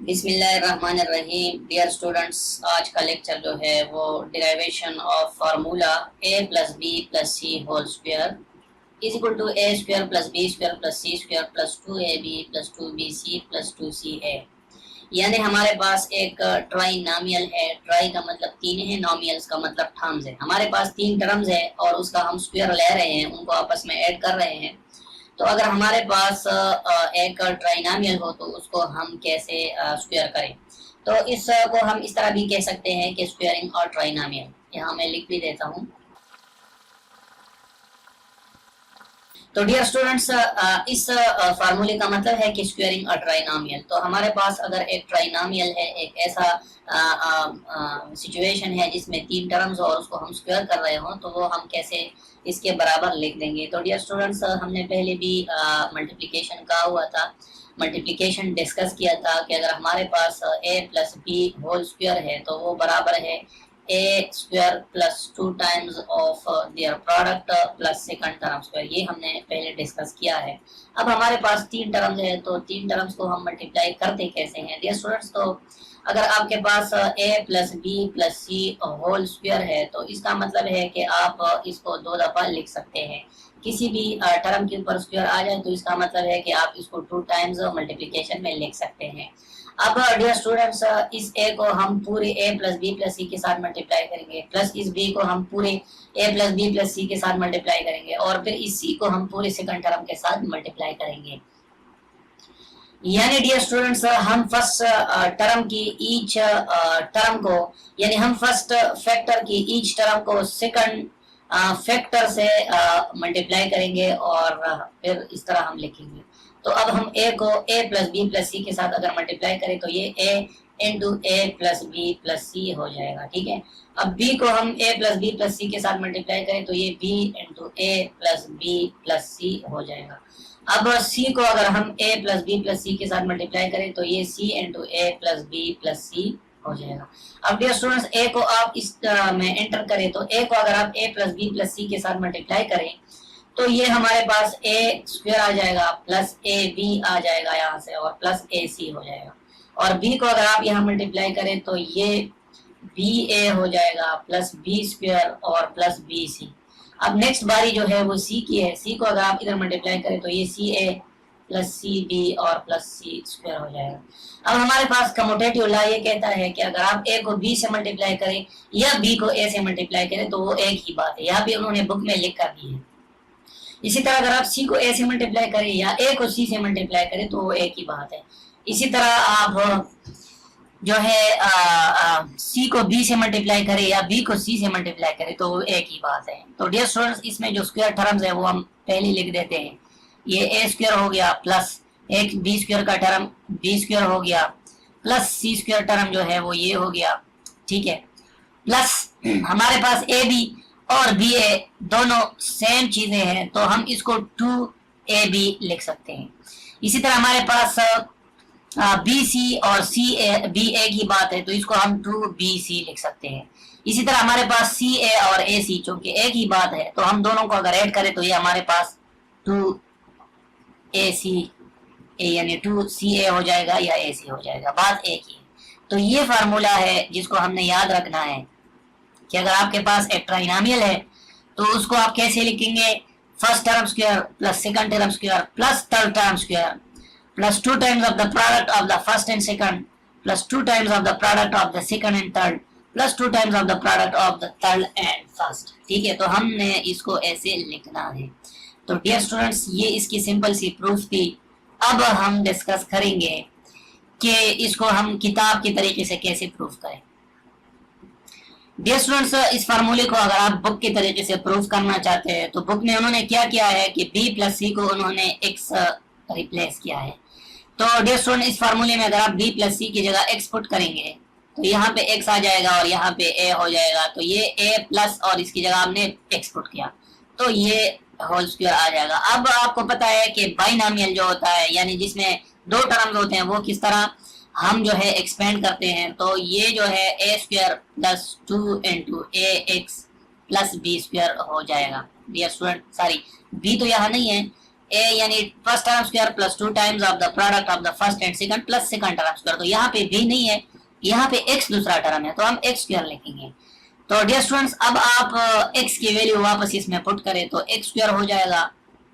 बिस्मिल्लाहिर्रहमानिर्रहीम। Dear students, आज का लेक्चर जो है वो derivation of formula a plus B plus C whole square is equal to A square plus B square plus C square plus 2ab plus 2bc plus 2ca। यानी हमारे पास एक trinomial है। Try का मतलब तीन है, नॉमियल्स का मतलब टर्म्स है। हमारे पास तीन टर्म्स है और उसका हम स्क्वायर ले रहे हैं, उनको आपस में ऐड कर रहे हैं। तो अगर हमारे पास एक ट्राइनॉमियल हो तो उसको हम कैसे स्क्वायर करें। तो इस को हम इस तरह भी कह सकते हैं कि स्क्वायरिंग और ट्राइनॉमियल। यहाँ मैं लिख भी देता हूँ। तो डियर स्टूडेंट्स, इस फार्मूले का मतलब है कि स्क्वायरिंग अ ट्राइनॉमियल। तो हमारे पास अगर एक ट्राइनॉमियल है, एक ऐसा सिचुएशन है जिसमें तीन टर्म्स और उसको हम स्क्वायर कर रहे हो, तो वो हम कैसे इसके बराबर लिख देंगे। तो डियर स्टूडेंट्स, हमने पहले भी मल्टीप्लिकेशन का हुआ था, मल्टीप्लिकेशन डिस्कस किया था कि अगर हमारे पास a plus b whole square है तो वो बराबर है a square plus 2 times of their product plus second term square. ये हमने पहले डिस्कस किया है। अब हमारे पास तीन टर्म्स है, तो तीन टर्म्स को हम मल्टीप्लाई करते कैसे हैं डियर स्टूडेंट्स। तो अगर आपके पास a plus B plus C whole square है तो इसका मतलब है कि आप इसको दो दफा लिख सकते हैं। किसी भी टर्म के ऊपर स्क्वायर आ जाए तो इसका मतलब है कि आप इसको 2 टाइम्स मल्टीप्लिकेशन में लिख सकते हैं। अब डियर स्टूडेंट्स, इस a को हम पूरे a plus B plus c के साथ मल्टीप्लाई करेंगे, प्लस इस b को हम पूरे a plus B plus c के साथ मल्टीप्लाई करेंगे और फिर इस c को हम पूरे सेकंड टर्म के साथ मल्टीप्लाई करेंगे। यानी डियर स्टूडेंट्स, हम फर्स्ट टर्म की ईच टर्म को, यानी हम फर्स्ट फैक्टर की ईच टर्म को सेकंड फैक्टर से मल्टीप्लाई करेंगे और फिर इस तरह हम लिखेंगे। तो अब हम a को a plus B plus c के साथ अगर मल्टीप्लाई करें तो ये a into a plus B plus c हो जाएगा। ठीक है। अब b को हम a plus B plus c के साथ मल्टीप्लाई करें तो ये b into a plus B plus c हो जाएगा। अब c को अगर हम a plus B plus c के साथ मल्टीप्लाई करें तो ये c into a plus B plus c हो जाएगा। अब डियर स्टूडेंट्स, a को आप इस में एंटर करें तो a को अगर आप a plus B plus c के साथ मल्टीप्लाई करें तो ये हमारे पास a स्क्वायर आ जाएगा प्लस ए बी आ जाएगा यहाँ से और प्लस ए सी हो जाएगा। और b को अगर आप यहाँ मल्टीप्लाई करें तो ये बी ए हो जाएगा प्लस बी स्क्वायर और प्लस बी सी। अब नेक्स्ट बारी जो है वो c की है। c को अगर आप इधर मल्टीप्लाई करें तो ये सी ए प्लस सी बी और प्लस सी स्क्वायर हो जाएगा। अब हमारे पास कम्यूटेटिव लॉ ये कहता है कि अगर आप a को b से मल्टीप्लाई करें या b को a से मल्टीप्लाई करें तो वो एक ही बात है। यहाँ भी उन्होंने बुक में लिख कर दी है। इसी तरह अगर आप c को a से मल्टीप्लाई करें या a को c से मल्टीप्लाई करें तो वो एक ही बात है। इसी तरह आप जो है c को b से मल्टीप्लाई करें या b को c से मल्टीप्लाई करें तो वो एक ही बात है। तो डियर स्टूडेंट्स, इसमें जो स्क्वायर टर्म्स है वो हम पहले लिख देते हैं। ये a स्क्वायर हो गया प्लस एक b स्क्वायर का टर्म b स्क्वायर हो गया प्लस c स्क्वायर टर्म जो है वो ये हो गया। ठीक है। प्लस हमारे पास a b और बी ए दोनों सेम चीजें हैं तो हम इसको 2ab लिख सकते हैं। इसी तरह हमारे पास बी सी और सी ए बी ए की बात है तो इसको हम 2bc लिख सकते हैं। इसी तरह हमारे पास सी ए और ए सी चूंकि एक ही बात है तो हम दोनों को अगर ऐड करें तो ये हमारे पास 2ac यानी 2ca हो जाएगा या ac हो जाएगा, बात एक ही है। तो ये फार्मूला है जिसको हमने याद रखना है कि अगर आपके पास एक ट्राइनॉमियल है तो उसको आप कैसे लिखेंगे। First term square plus second term square plus third term square plus 2 times of the product of the first and second plus 2 times of the product of the second and third plus 2 times of the product of the third and first. ठीक है। तो हमने इसको ऐसे लिखना है। तो dear students, ये इसकी सिंपल सी प्रूफ थी। अब हम डिस्कस करेंगे कि इसको हम किताब के तरीके से कैसे प्रूफ करें। डियर स्टूडेंट्स, इस फार्मूले को अगर आप बुक के तरीके से प्रूफ करना चाहते हैं तो बुक में उन्होंने क्या किया है कि b प्लस सी को उन्होंने x रिप्लेस किया है। तो डियर स्टूडेंट, इस फार्मूले में अगर आप b प्लस सी की जगह x पुट करेंगे तो यहाँ पे x आ जाएगा और यहाँ पे a हो जाएगा। तो ये a प्लस और इसकी जगह आपने x पुट किया तो ये होल स्क्वायर आ जाएगा। अब आपको पता है कि बाइनॉमियल जो होता है यानी जिसमें दो टर्म्स होते हैं वो किस तरह हम जो है एक्सपेंड करते हैं। तो ये जो है a square plus 2 into A X plus B square हो जाएगा। डियर स्टूडेंट, सॉरी b तो यहाँ नहीं है, ए यानी first term square plus 2 times of the product of the first and second plus second term square. तो यहाँ पे भी नहीं है, यहाँ पे x दूसरा टर्म है तो हम x स्क्वायर लिखेंगे। तो डियर स्टूडेंट्स अब आप x की वैल्यू वापस इसमें पुट करें तो x स्क्वायर हो जाएगा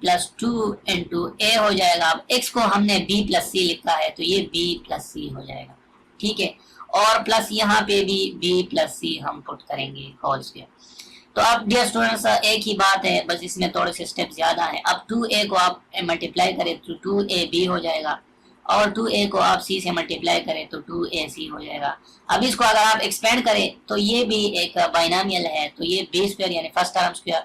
प्लस 2 इंटू ए हो जाएगा। अब x को हमने b प्लस सी लिखा है तो ये b प्लस सी हो जाएगा, ठीक है। और प्लस यहाँ पे भी b प्लस सी हम पुट करेंगे होल स्क्वायर। तो अब डियर स्टूडेंट्स एक ही बात है, बस इसमें थोड़े से स्टेप ज्यादा है। अब 2a को आप मल्टीप्लाई करें तो 2ab हो जाएगा और 2a को आप c से मल्टीप्लाई करें तो 2ac हो जाएगा। अब इसको अगर आप एक्सपेंड करें तो ये भी एक बाइनामियल है, तो ये b स्क्वायर यानी first term square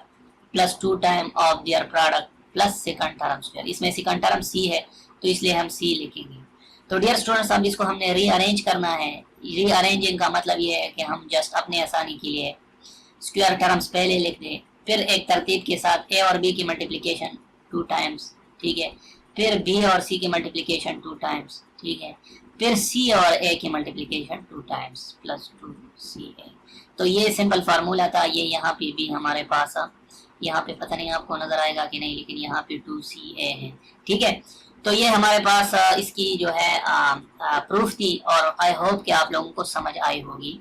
plus 2 time of their product plus second term square. इसमें सेकंड टर्म c है तो इसलिए हम c लिखेंगे। तो डियर स्टूडेंट्स अब इसको हमने रीअरेंज करना है। रीअरेंजिंग का मतलब ये है कि हम जस्ट अपने आसानी के लिए स्क्वायर टर्म्स पहले लिख दें, फिर एक तरतीब के साथ a और b की मल्टीप्लिकेशन 2 टाइम्स, ठीक है, फिर b और c की मल्टीप्लिकेशन 2 टाइम्स, ठीक है, फिर c और a की मल्टीप्लिकेशन 2 टाइम्स प्लस 2ca। तो ये सिंपल फार्मूला था। ये यहाँ पे भी हमारे पास, यहाँ पे पता नहीं आपको नजर आएगा कि नहीं, लेकिन यहाँ पे 2ca है, ठीक है। तो ये हमारे पास इसकी जो है प्रूफ थी और आई होप कि आप लोगों को समझ आई होगी।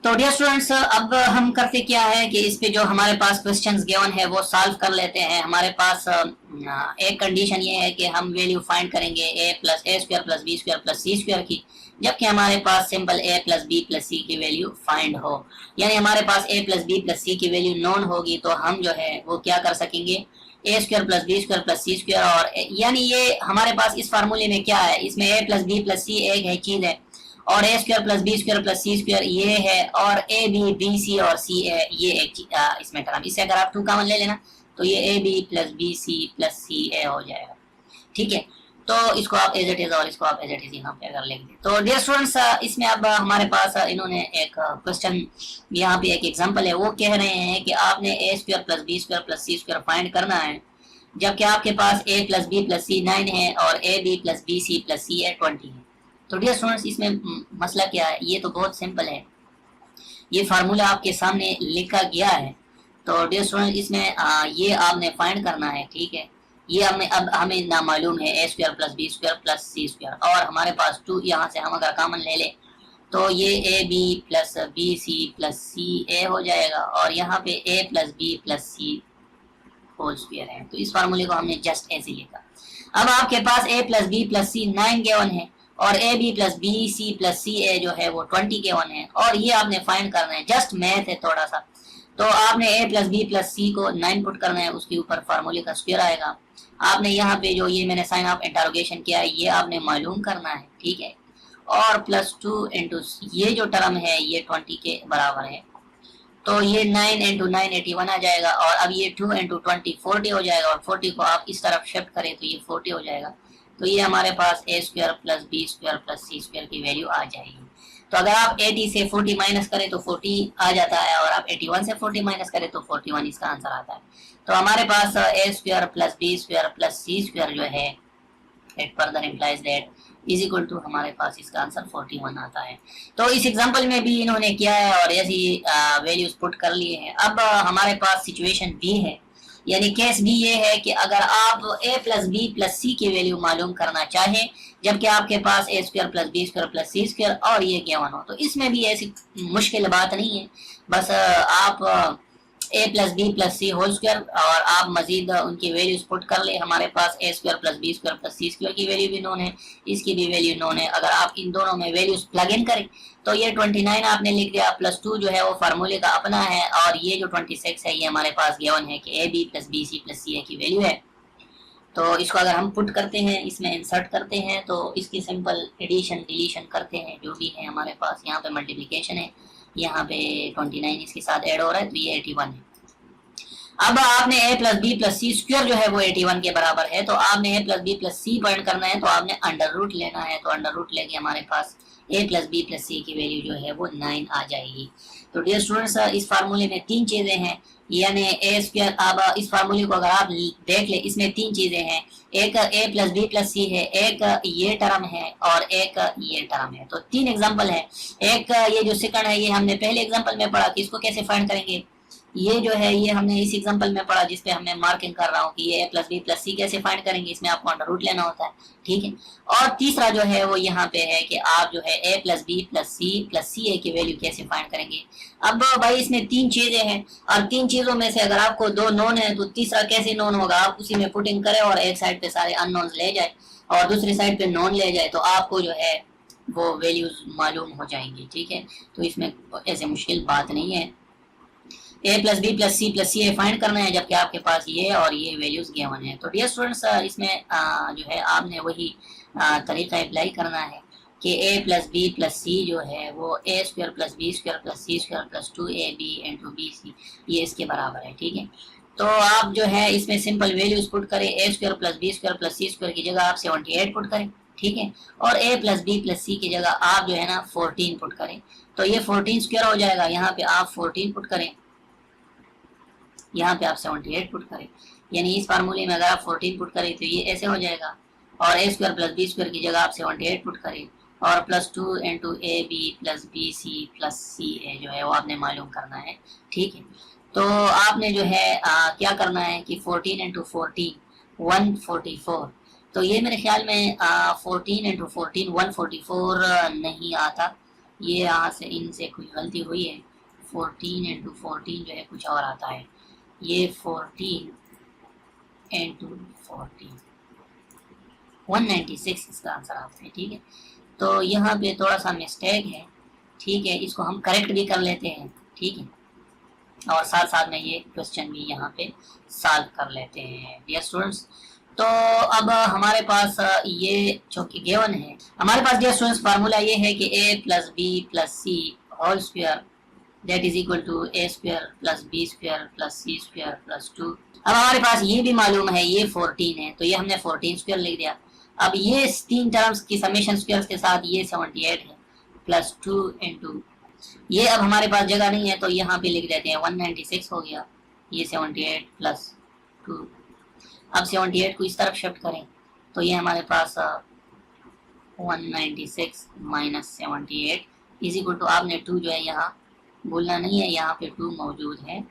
तो डियर स्टूडेंट्स अब हम करते क्या है कि इस पे जो हमारे पास क्वेश्चंस गिवन है वो सॉल्व कर लेते हैं। हमारे पास एक कंडीशन ये है कि हम वैल्यू फाइंड करेंगे a plus a square plus B square plus C square की, जबकि हमारे पास simple a plus B plus c की वैल्यू फाइंड हो। यानी हमारे पास a plus B plus c की वैल्यू नोन होगी तो हम जो है वो क्या कर सकेंगे, a square plus B square plus C square. और यानी ये हमारे पास इस फार्मूले में क्या है, इसमें a plus B plus c एक है चीज है और a square plus B square plus C square ये है, और ए बी बी सी और सी ए ये एक इसमें टर्म। इससे अगर आप 2 कॉमन ले लेना तो ये a B plus B C plus C a हो जाएगा, ठीक है। तो इसको आप एज इट इज और इसको आप एज इट इज यहाँ पे अगर लिख दें। तो डियर स्टूडेंट्स इसमें अब हमारे पास इन्होंने एक क्वेश्चन, यहाँ पे एक एग्जांपल है, वो कह रहे हैं कि आपने a square plus B square plus C square find करना है, जबकि आपके पास a plus B plus c 9 है और a B plus B C plus C a 20 है। तो डियर स्टूडेंट्स इसमें मसला क्या है, ये तो बहुत सिंपल है, ये फार्मूला आपके सामने लिखा गया है। तो डियर स्टूडेंट इसमें ये आपने फाइंड करना है, ठीक है। ये हमें ना मालूम है a square plus B square plus C square, और हमारे पास 2 यहाँ से हम अगर कॉमन ले ले तो ये a B plus B C plus C a हो जाएगा, और यहाँ पे a plus B plus C whole square है। तो इस फार्मूले को हमने जस्ट ऐसे लिखा। अब आपके पास a plus B plus c 9 के 1 है और a B plus B C plus C a जो है वो 20 के 1 है, और ये आपने फाइंड करना है, जस्ट मैथ है थोड़ा सा। तो आपने ए प्लस बी प्लस सी को 9 पुट करना है, उसके ऊपर फार्मूले का स्क्वायर आएगा। आपने यहाँ पे जो ये मैंने साइन ऑफ इंटरोगेशन किया है ये आपने मालूम करना है, ठीक है। और प्लस 2 इंटू ये जो टर्म है ये 20 के बराबर है, तो ये 9 इंटू 9 81 आ जाएगा, और अब ये 2 इंटू 20 40 हो जाएगा, और 40 को आप इस तरफ शिफ्ट करें तो ये 40 हो जाएगा। तो ये हमारे पास a square plus B square plus C square की वैल्यू आ जाएगी। तो अगर आप 80 से 40 माइनस करें तो 40 आ जाता है, और आप 81 से 40 माइनस करें तो 41 इसका आंसर आता है। तो हमारे पास a square plus B square plus C square जो है it further implies that is equal to हमारे पास इसका आंसर 41 आता है। तो इस एग्जांपल में भी इन्होंने किया है और ऐसी वैल्यूज पुट कर लिए हैं। अब हमारे पास सिचुएशन बी है, यानी केस भी ये है कि अगर आप a plus B plus c की वैल्यू मालूम करना चाहें, जबकि आपके पास a square plus B square plus C square और ये गिवन हो, तो इसमें भी ऐसी मुश्किल बात नहीं है। बस आप a plus B plus C whole square और आप मजीद उनकी वैल्यूज पुट कर ले। हमारे पास a square plus B square plus C square की वैल्यू भी नोन है, इसकी भी वैल्यू नोन है। अगर आप इन दोनों में वैल्यूज प्लग इन करें तो ये 29 आपने लिख दिया, प्लस 2 जो है वो फार्मूले का अपना है, और ये जो 26 है ये हमारे पास गिवन है कि a B plus B C plus C a की वैल्यू है। तो इसको अगर हम पुट करते हैं, इसमें इंसर्ट करते हैं, तो इसकी सिंपल एडिशन डिलीशन करते हैं, जो भी है हमारे पास यहाँ पे मल्टीप्लिकेशन है, यहाँ पे 29 इसके साथ ऐड हो रहा है तो ये 81 है। अब आपने a plus B plus C square जो है वो 81 के बराबर है, तो आपने a plus B plus C find करना है, तो आपने अंडर रूट लेना है। तो अंडर रूट लेके हमारे पास a plus B plus c की वैल्यू जो है वो 9 आ जाएगी। तो डियर स्टूडेंट्स इस फार्मूले में 3 चीजें हैं, यानी ए स्क्वायर। अब इस फार्मूले को अगर आप देख ले, इसमें 3 चीजें हैं, एक a प्लस बी प्लस सी है, एक ये टर्म है और एक ये टर्म है। तो 3 एग्जाम्पल है। एक ये जो सेकंड है ये हमने पहले एग्जाम्पल में पढ़ा कि इसको कैसे फाइंड करेंगे, ये जो है ये हमने इस एग्जांपल में पढ़ा जिसपे हमने मार्किंग कर रहा हूँ कि ये a प्लस बी प्लस सी कैसे फाइंड करेंगे, इसमें आपको अंडर रूट लेना होता है, ठीक है। और तीसरा जो है वो यहाँ पे है कि आप जो है a plus B plus C a की वैल्यू कैसे फाइंड करेंगे। अब भाई इसमें तीन चीजें हैं और तीन चीजों में से अगर आपको दो नोन है तो तीसरा कैसे नोन होगा, आप उसी में पुटिंग करें और एक साइड पे सारे अननोन्स ले जाए और दूसरी साइड पे नोन ले जाए तो आपको जो है वो वैल्यूज मालूम हो जाएंगी, ठीक है। तो इसमें ऐसे मुश्किल बात नहीं है, a plus B plus C A find करना है जबकि आपके पास ये और ये वैल्यूज गिवन है। तो डियर स्टूडेंट्स इसमें जो है आपने वही तरीका अप्लाई करना है कि a plus B plus C जो है वो a square plus B square plus C square plus 2ab into B C ये इसके बराबर है, ठीक है। तो आप जो है इसमें सिंपल वैल्यूज पुट करें, a square plus B square plus C square की जगह आप 78 पुट करें, ठीक है। और a plus B plus c की जगह आप जो है ना 14 पुट करें, तो ये 14 स्क्वायर हो जाएगा, यहाँ पे आप 14 पुट करें, यहाँ पे आप 78 पुट करें, यानी इस फार्मूले में अगर आप 14 पुट करें तो ये ऐसे हो जाएगा। और a square plus B square की जगह आप 78 पुट करें और plus 2 into A B plus B C plus C a जो है वो आपने मालूम करना है, ठीक है। तो आपने जो है क्या करना है कि 14 इंटू 14 144, तो ये मेरे ख्याल में 14 इंटू 14 144 नहीं आता, ये यहाँ से इनसे कुछ गलती हुई है, 14 इंटू 14 जो है कुछ और आता है, ये 14 इंटू 14 196 इसका आंसर आता है, ठीक है। तो यहाँ पे थोड़ा सा मिस्टेक है, ठीक है, इसको हम करेक्ट भी कर लेते हैं, ठीक है, और साथ साथ में ये क्वेश्चन भी यहाँ पे सॉल्व कर लेते हैं डियर स्टूडेंट्स। तो अब हमारे पास ये जो कि गिवन है, हमारे पास डियर स्टूडेंट्स फार्मूला ये है कि a plus B plus C whole square that is equal to a square plus B square plus C square plus 2। अब हमारे पास ये भी मालूम है ये 14 है तो ये हमने 14 स्क्वायर लिख दिया। अब ये तीन टर्म्स की समेशन स्क्वायर के साथ ये 78 है प्लस 2 इंटू ये, अब हमारे पास जगह नहीं है तो यहाँ पे लिख देते हैं 196 हो गया, ये 78 प्लस 2। अब 78 को इस तरफ शिफ्ट करें तो ये हमारे पास 196 माइनस 78 इज इक्वल टू, आपने 2 जो है यहाँ भूलना नहीं है, यहाँ पे 2 मौजूद है।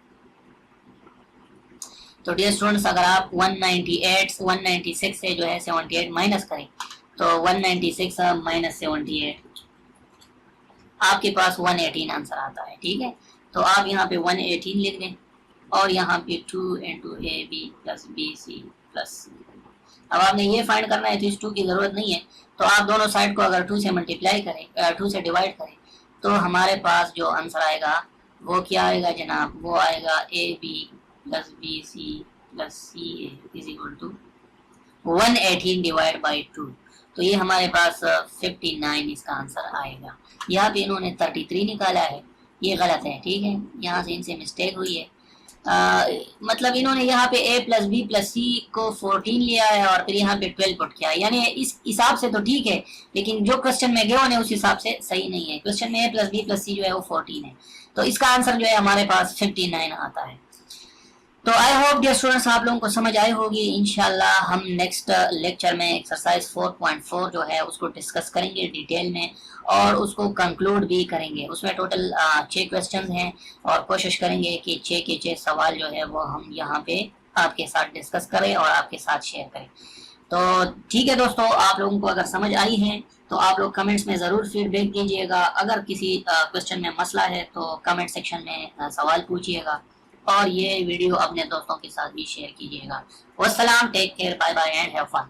तो डियर स्टूडेंट्स अगर आप 196 से जो है 78 माइनस करें तो 196 माइनस 78 आपके पास 118 आंसर आता है, ठीक है। तो आप यहाँ पे 118 लिख दें और यहाँ पे 2 into A B plus B C plus. अब आपने ये फाइंड करना है तो इस 2 की ज़रूरत नहीं है, तो आप दोनों साइड को अगर 2 से मल्टीप्लाई करें 2 से डिवाइड करें तो हमारे पास जो आंसर आएगा वो क्या आएगा जनाब, वो आएगा A B plus B C plus C A is equal to 118 divide by 2। तो ये हमारे पास 59 इसका आंसर आएगा। यहाँ पे इन्होंने 33 निकाला है, ये गलत है, ठीक है, यहाँ से इनसे मिस्टेक हुई है। मतलब इन्होंने यहाँ पे a प्लस बी प्लस सी को 14 लिया है और फिर यहाँ पे 12 पुट किया, यानी इस हिसाब से तो ठीक है लेकिन जो क्वेश्चन में गिवन है उस हिसाब से सही नहीं है। क्वेश्चन में a plus B plus C जो है वो 14 है, तो इसका आंसर जो है हमारे पास 59 आता है। तो आई होप डियर स्टूडेंट्स आप लोगों को समझ आई होगी। इंशाल्लाह हम नेक्स्ट लेक्चर में एक्सरसाइज 4.4 जो है उसको डिस्कस करेंगे डिटेल में और उसको कंक्लूड भी करेंगे। उसमें टोटल 6 क्वेश्चंस हैं और कोशिश करेंगे कि 6 के 6 सवाल जो है वो हम यहाँ पे आपके साथ डिस्कस करें और आपके साथ शेयर करें। तो ठीक है दोस्तों, आप लोगों को अगर समझ आई है तो आप लोग कमेंट्स में ज़रूर फीडबैक दीजिएगा। अगर किसी क्वेश्चन में मसला है तो कमेंट सेक्शन में सवाल पूछिएगा और ये वीडियो अपने दोस्तों के साथ भी शेयर कीजिएगा। वस्सलाम, take care, bye bye and have fun.